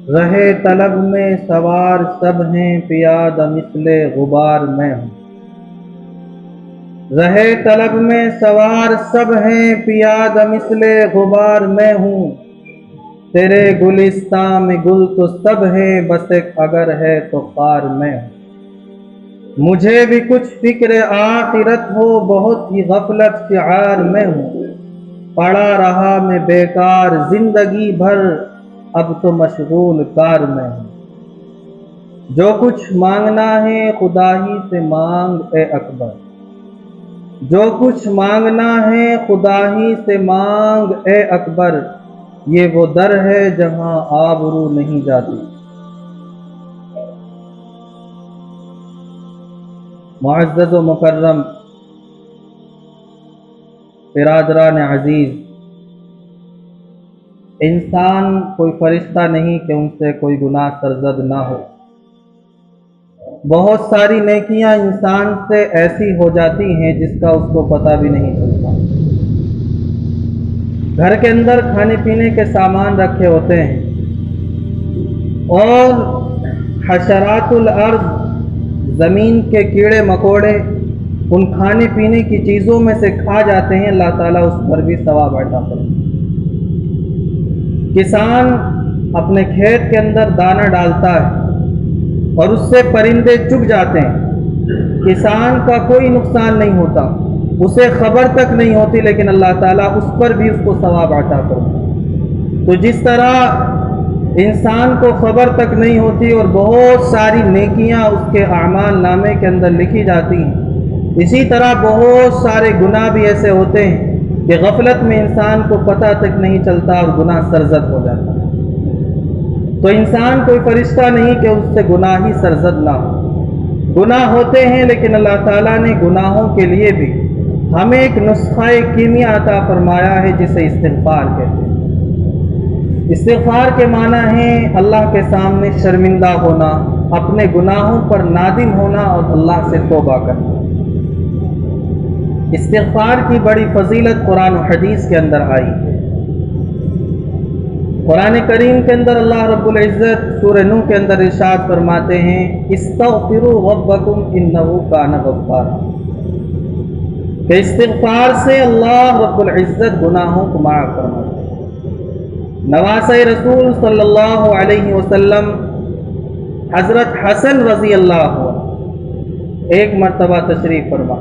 رہے طلب میں سوار سب ہیں، پیادہ مثل غبار میں ہوں۔ رہے طلب میں سوار سب ہیں، پیادہ مثل غبار میں ہوں۔ تیرے گلستاں میں گل تو سب ہے، بس ایک اگر ہے تو خار میں ہوں۔ مجھے بھی کچھ فکر آخرت ہو، بہت ہی غفلت شعار میں ہوں۔ پڑا رہا میں بیکار زندگی بھر، اب تو مشغول کار میں ہوں۔ جو کچھ مانگنا ہے خدا ہی سے مانگ اے اکبر، جو کچھ مانگنا ہے خدا ہی سے مانگ اے اکبر، یہ وہ در ہے جہاں آبرو نہیں جاتی۔ معزز و مکرم برادران عزیز، انسان کوئی فرشتہ نہیں کہ ان سے کوئی گناہ سرزد نہ ہو۔ بہت ساری نیکیاں انسان سے ایسی ہو جاتی ہیں جس کا اس کو پتہ بھی نہیں چلتا۔ گھر کے اندر کھانے پینے کے سامان رکھے ہوتے ہیں اور حشرات الارض، زمین کے کیڑے مکوڑے ان کھانے پینے کی چیزوں میں سے کھا جاتے ہیں، اللہ تعالیٰ اس پر بھی ثواب عطا فرماتا ہے۔ کسان اپنے کھیت کے اندر دانہ ڈالتا ہے اور اس سے پرندے چگ جاتے ہیں، کسان کا کوئی نقصان نہیں ہوتا، اسے خبر تک نہیں ہوتی، لیکن اللہ تعالیٰ اس پر بھی اس کو ثواب عطا فرماتا ہے۔ تو جس طرح انسان کو خبر تک نہیں ہوتی اور بہت ساری نیکیاں اس کے اعمال نامے کے اندر لکھی جاتی ہیں، اسی طرح بہت سارے گناہ بھی ایسے ہوتے ہیں کہ غفلت میں انسان کو پتہ تک نہیں چلتا اور گناہ سرزد ہو جاتا ہے۔ تو انسان کوئی فرشتہ نہیں کہ اس سے گناہ ہی سرزد نہ ہو۔ گناہ ہوتے ہیں، لیکن اللہ تعالیٰ نے گناہوں کے لیے بھی ہمیں ایک نسخہ کیمیا عطا فرمایا ہے جسے استغفار کہتے ہیں۔ استغفار کے معنی ہے اللہ کے سامنے شرمندہ ہونا، اپنے گناہوں پر نادم ہونا اور اللہ سے توبہ کرنا۔ استغفار کی بڑی فضیلت قرآن و حدیث کے اندر آئی ہے۔ قرآن کریم کے اندر اللہ رب العزت سورہ نوح کے اندر ارشاد فرماتے ہیں، استغفروا ربکم انہ کان غفارا، کہ استغفار سے اللہ رب العزت گناہوں کو معاف فرماتے ہیں۔ نواسہ رسول صلی اللہ علیہ وسلم حضرت حسن رضی اللہ عنہ ایک مرتبہ تشریف فرما،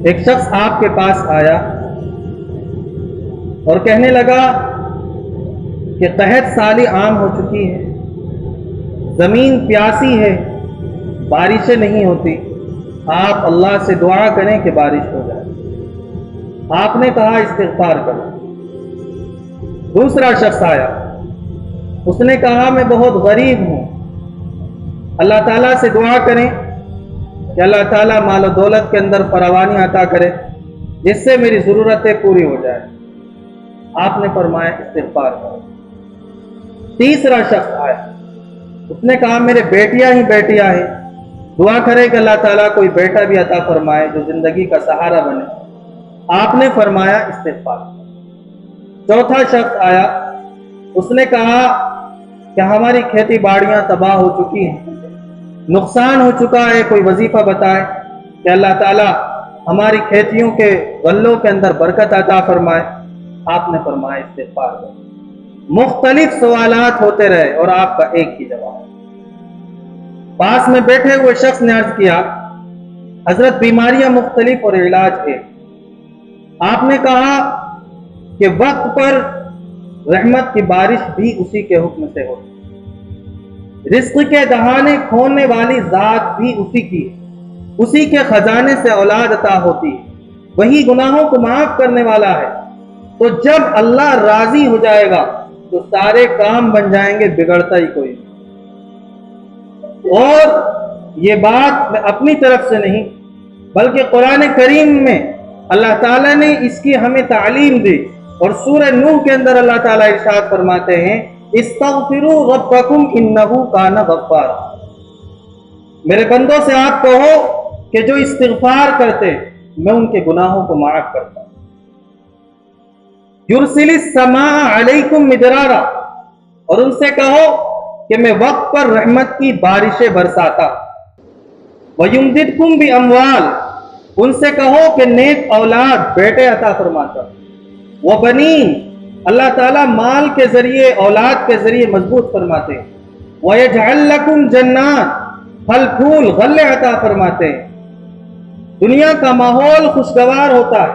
ایک شخص آپ کے پاس آیا اور کہنے لگا کہ قحط سالی عام ہو چکی ہے، زمین پیاسی ہے، بارشیں نہیں ہوتی، آپ اللہ سے دعا کریں کہ بارش ہو جائے۔ آپ نے کہا استغفار کرو۔ دوسرا شخص آیا، اس نے کہا میں بہت غریب ہوں، اللہ تعالیٰ سے دعا کریں کہ اللہ تعالیٰ مال و دولت کے اندر فراوانی عطا کرے جس سے میری ضرورتیں پوری ہو جائیں۔ آپ نے فرمایا استغفار کرو۔ تیسرا شخص آیا، اس نے کہا میرے بیٹیاں ہی بیٹیاں ہیں، دعا کرے کہ اللہ تعالیٰ کوئی بیٹا بھی عطا فرمائے جو زندگی کا سہارا بنے۔ آپ نے فرمایا استغفار کرو۔ چوتھا شخص آیا، اس نے کہا کہ ہماری کھیتی باڑیاں تباہ ہو چکی ہیں، نقصان ہو چکا ہے، کوئی وظیفہ بتائے کہ اللہ تعالیٰ ہماری کھیتیوں کے غلوں کے اندر برکت عطا فرمائے۔ آپ نے فرمایا استغفار کرو۔ مختلف سوالات ہوتے رہے اور آپ کا ایک ہی جواب۔ پاس میں بیٹھے ہوئے شخص نے عرض کیا حضرت بیماریاں مختلف اور علاج ایک۔ آپ نے کہا کہ وقت پر رحمت کی بارش بھی اسی کے حکم سے ہوتی، رزق کے دہانے کھولنے والی ذات بھی اسی کی ہے، اسی کے خزانے سے اولاد عطا ہوتی ہے، وہی گناہوں کو معاف کرنے والا ہے۔ تو جب اللہ راضی ہو جائے گا تو سارے کام بن جائیں گے، بگڑتا ہی کوئی نہیں۔ اور یہ بات میں اپنی طرف سے نہیں بلکہ قرآن کریم میں اللہ تعالیٰ نے اس کی ہمیں تعلیم دی، اور سورہ نوح کے اندر اللہ تعالیٰ ارشاد فرماتے ہیں استغفروا ربکم انہ کان غفارا، میرے بندوں سے آپ کہو کہ جو استغفار کرتے میں ان کے گناہوں کو معاف کرتا ہوں۔ یرسل السماء علیکم مدرارا، اور ان سے کہو کہ میں وقت پر رحمت کی بارشیں برساتا۔ وَيُمْدِدْكُمْ بِأَمْوَالٍ، ان سے کہو کہ نیک اولاد بیٹے عطا فرماتا۔ وَبَنِينَ، اللہ تعالیٰ مال کے ذریعے اولاد کے ذریعے مضبوط فرماتے۔ وَيَجْعَلْ لَكُمْ جَنَّاتٍ، پھل پھول غلے عطا فرماتے، دنیا کا ماحول خوشگوار ہوتا ہے۔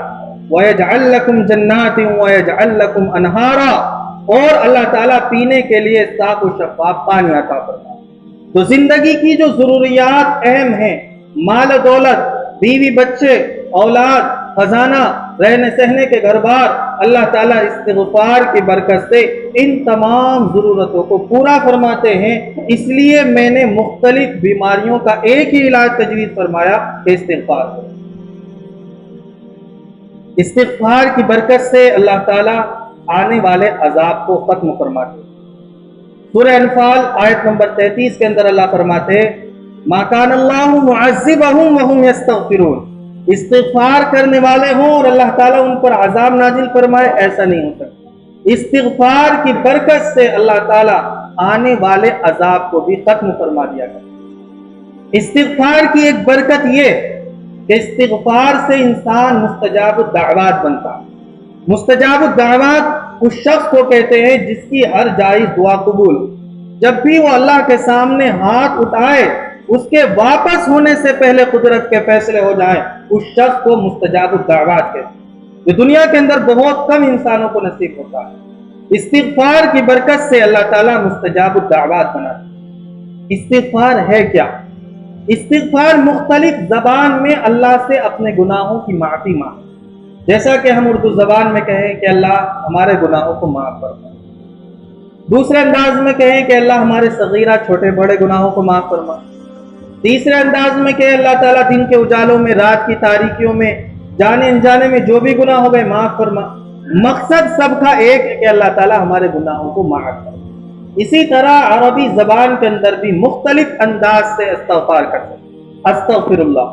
وَيَجْعَلْ لَكُمْ جَنَّاتٍ وَيَجْعَلْ لَكُمْ أَنْهَارًا، اور اللہ تعالیٰ پینے کے لیے صاف و شفاف پانی عطا فرماتے۔ تو زندگی کی جو ضروریات اہم ہیں، مال و دولت، بیوی بچے، اولاد، خزانہ، رہنے سہنے کے گھر بار، اللہ تعالیٰ استغفار کی برکت سے ان تمام ضرورتوں کو پورا فرماتے ہیں۔ اس لیے میں نے مختلف بیماریوں کا ایک ہی علاج تجویز فرمایا کہ استغفار کرو۔ استغفار کی برکت سے اللہ تعالیٰ آنے والے عذاب کو ختم فرماتے ہیں۔ سورہ انفال آیت نمبر 33 کے اندر اللہ فرماتے ہیں مَا كَانَ اللَّهُ مُعَذِّبَهُمْ وَهُمْ يَسْتَغْفِرُونَ، استغفار کرنے والے ہوں اور اللہ تعالیٰ ان پر عذاب نازل فرمائے، ایسا نہیں ہو سکتا۔ استغفار کی برکت سے اللہ تعالیٰ آنے والے عذاب کو بھی ختم فرما دیا گیا۔ استغفار کی ایک برکت یہ کہ استغفار سے انسان مستجاب الدعوات بنتا ہے۔ مستجاب الدعوات اس شخص کو کہتے ہیں جس کی ہر جائز دعا قبول، جب بھی وہ اللہ کے سامنے ہاتھ اٹھائے اس کے واپس ہونے سے پہلے قدرت کے فیصلے ہو جائیں، اس شخص کو مستجاب الدعوات کہتے ہیں۔ یہ دنیا کے اندر بہت کم انسانوں کو نصیب ہوتا ہے۔ استغفار کی برکت سے اللہ تعالیٰ مستجاب الدعوات بناتا ہے۔ استغفار ہے کیا؟ استغفار مختلف زبان میں اللہ سے اپنے گناہوں کی معافی مانگنا، جیسا کہ ہم اردو زبان میں کہیں کہ اللہ ہمارے گناہوں کو معاف فرما، دوسرے انداز میں کہیں کہ اللہ ہمارے صغیرہ چھوٹے بڑے گناہوں کو معاف فرما، تیسرے انداز میں کہ اللہ تعالیٰ دن کے اجالوں میں، رات کی تاریکیوں میں، جانے انجانے میں جو بھی گناہ ہو گئے معاف فرما۔ مقصد سب کا ایک ہے کہ اللہ تعالیٰ ہمارے گناہوں کو معاف فرما۔ اسی طرح عربی زبان کے اندر بھی مختلف انداز سے استغفار کرتے ہیں۔ استغفر اللہ،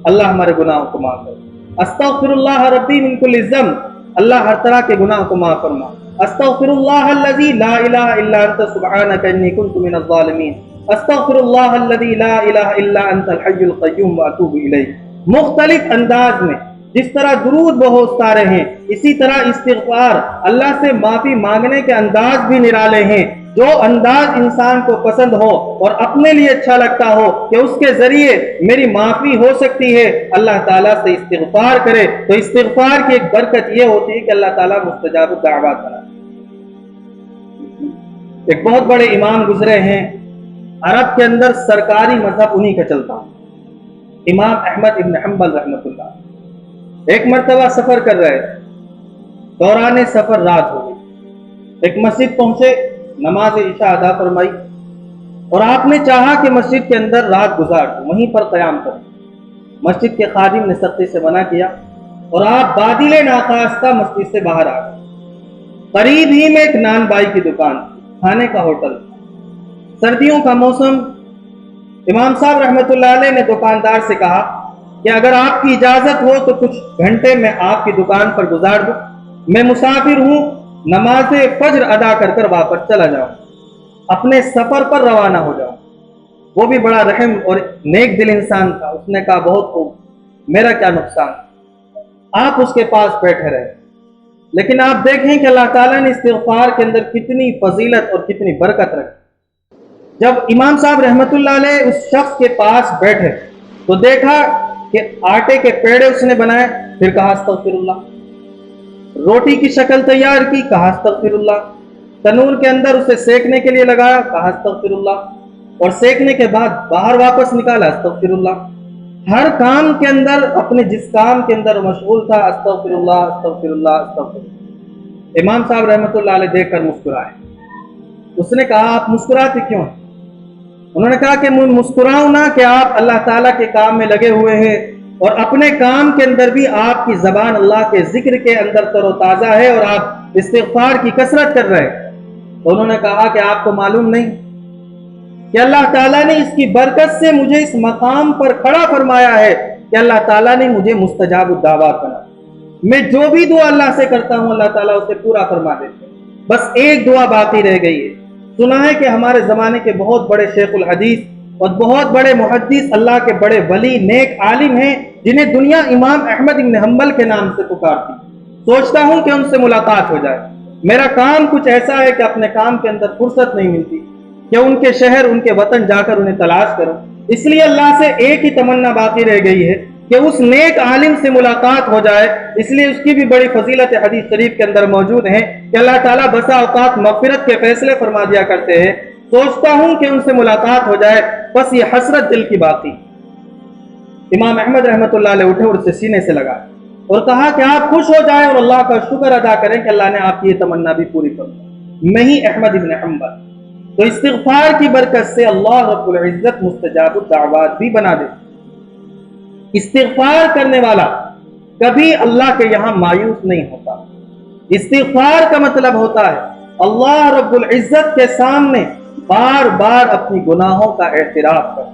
اللہ ہمارے گناہوں کو معاف فرما۔ استغفر اللہ ربی من کل ذنب، اللہ ہر طرح کے گناہ کو معاف فرما۔ استغفر اللہ الذی لا الہ الا انت سبحانک انی کنت من الظالمین، استغفر اللہ الذی لا الہ الا انت الحی القیوم واتوب الیہ۔ مختلف انداز میں، جس طرح درود بہت سارے ہیں، اسی طرح استغفار، اللہ سے معافی مانگنے کے انداز بھی نرالے ہیں۔ جو انداز انسان کو پسند ہو اور اپنے لیے اچھا لگتا ہو کہ اس کے ذریعے میری معافی ہو سکتی ہے، اللہ تعالیٰ سے استغفار کرے، تو استغفار کی ایک برکت یہ ہوتی ہے کہ اللہ تعالیٰ مستجاب الدعوات بنا۔ ایک بہت بڑے امام گزرے ہیں، عرب کے اندر سرکاری مذہب انہی کا چلتا، امام احمد ابن حنبل رحمۃ اللہ۔ ایک مرتبہ سفر کر رہے تھے، دوران سفر رات ہو گئی، ایک مسجد پہنچے، نماز عشاء ادا فرمائی، اور آپ نے چاہا کہ مسجد کے اندر رات گزار دیں، وہیں پر قیام کریں۔ مسجد کے خادم نے سختی سے منع کیا اور آپ بادل ناخواستہ مسجد سے باہر آ گئے۔ قریب ہی میں ایک نان بائی کی دکان، کھانے کا ہوٹل، سردیوں کا موسم۔ امام صاحب رحمۃ اللہ علیہ نے دکاندار سے کہا کہ اگر آپ کی اجازت ہو تو کچھ گھنٹے میں آپ کی دکان پر گزار دوں، میں مسافر ہوں، نماز فجر ادا کر کر واپس چلا جاؤں، اپنے سفر پر روانہ ہو جاؤں۔ وہ بھی بڑا رحم اور نیک دل انسان تھا، اس نے کہا بہت خوب، میرا کیا نقصان۔ آپ اس کے پاس بیٹھے رہے، لیکن آپ دیکھیں کہ اللہ تعالیٰ نے استغفار کے اندر کتنی فضیلت اور کتنی برکت رکھی۔ جب امام صاحب رحمۃ اللہ علیہ اس شخص کے پاس بیٹھے تو دیکھا کہ آٹے کے پیڑے اس نے بنائے، پھر کہا استغفر اللہ۔ روٹی کی شکل تیار کی، کہا استغفر اللہ۔ تنور کے اندر اسے سیکنے کے لیے لگایا، کہا استغفر اللہ، اور سیکنے کے بعد باہر واپس نکالا، استغفر اللہ۔ ہر کام کے اندر، اپنے جس کام کے اندر مشغول تھا، استغفر اللہ استغفر اللہ استغفر اللہ۔ امام صاحب رحمۃ اللہ علیہ دیکھ کر مسکرائے۔ اس نے کہا آپ مسکراتے کیوں ہیں؟ انہوں نے کہا کہ میں مسکراؤں نہ کہ آپ اللہ تعالیٰ کے کام میں لگے ہوئے ہیں اور اپنے کام کے اندر بھی آپ کی زبان اللہ کے ذکر کے اندر تر و تازہ ہے اور آپ استغفار کی کثرت کر رہے ہیں۔ تو انہوں نے کہا کہ آپ کو معلوم نہیں کہ اللہ تعالیٰ نے اس کی برکت سے مجھے اس مقام پر کھڑا فرمایا ہے کہ اللہ تعالیٰ نے مجھے مستجاب الدعوات بنا۔ میں جو بھی دعا اللہ سے کرتا ہوں اللہ تعالیٰ اسے پورا فرما دیتے ہیں۔ بس ایک دعا باقی رہ گئی ہے سنا ہے کہ ہمارے زمانے کے بہت بڑے شیخ الحدیث اور بہت بڑے محدث، اللہ کے بڑے ولی، نیک عالم ہیں، جنہیں دنیا امام احمد بن حنبل کے نام سے پکارتی۔ سوچتا ہوں کہ ان سے ملاقات ہو جائے۔ میرا کام کچھ ایسا ہے کہ اپنے کام کے اندر فرصت نہیں ملتی کہ ان کے شہر، ان کے وطن جا کر انہیں تلاش کروں۔ اس لیے اللہ سے ایک ہی تمنا باقی رہ گئی ہے کہ اس نیک عالم سے ملاقات ہو جائے۔ اس لیے اس کی بھی بڑی فضیلت حدیث شریف کے اندر موجود ہے کہ اللہ تعالیٰ بسا اوقات مغفرت کے فیصلے فرما دیا کرتے ہیں۔ سوچتا ہوں کہ ان سے ملاقات ہو جائے، بس یہ حسرت دل کی باقی۔ امام احمد رحمۃ اللہ علیہ اٹھے اور اسے سینے سے لگا اور کہا کہ آپ خوش ہو جائیں اور اللہ کا شکر ادا کریں کہ اللہ نے آپ کی یہ تمنا بھی پوری کر دی۔ میں ہی احمد بن حنبل، تو استغفار کی برکت سے اللہ رب العزت مستجاب الدعوات بھی بنا دے۔ استغفار کرنے والا کبھی اللہ کے یہاں مایوس نہیں ہوتا۔ استغفار کا مطلب ہوتا ہے اللہ رب العزت کے سامنے بار بار اپنی گناہوں کا اعتراف کرنا۔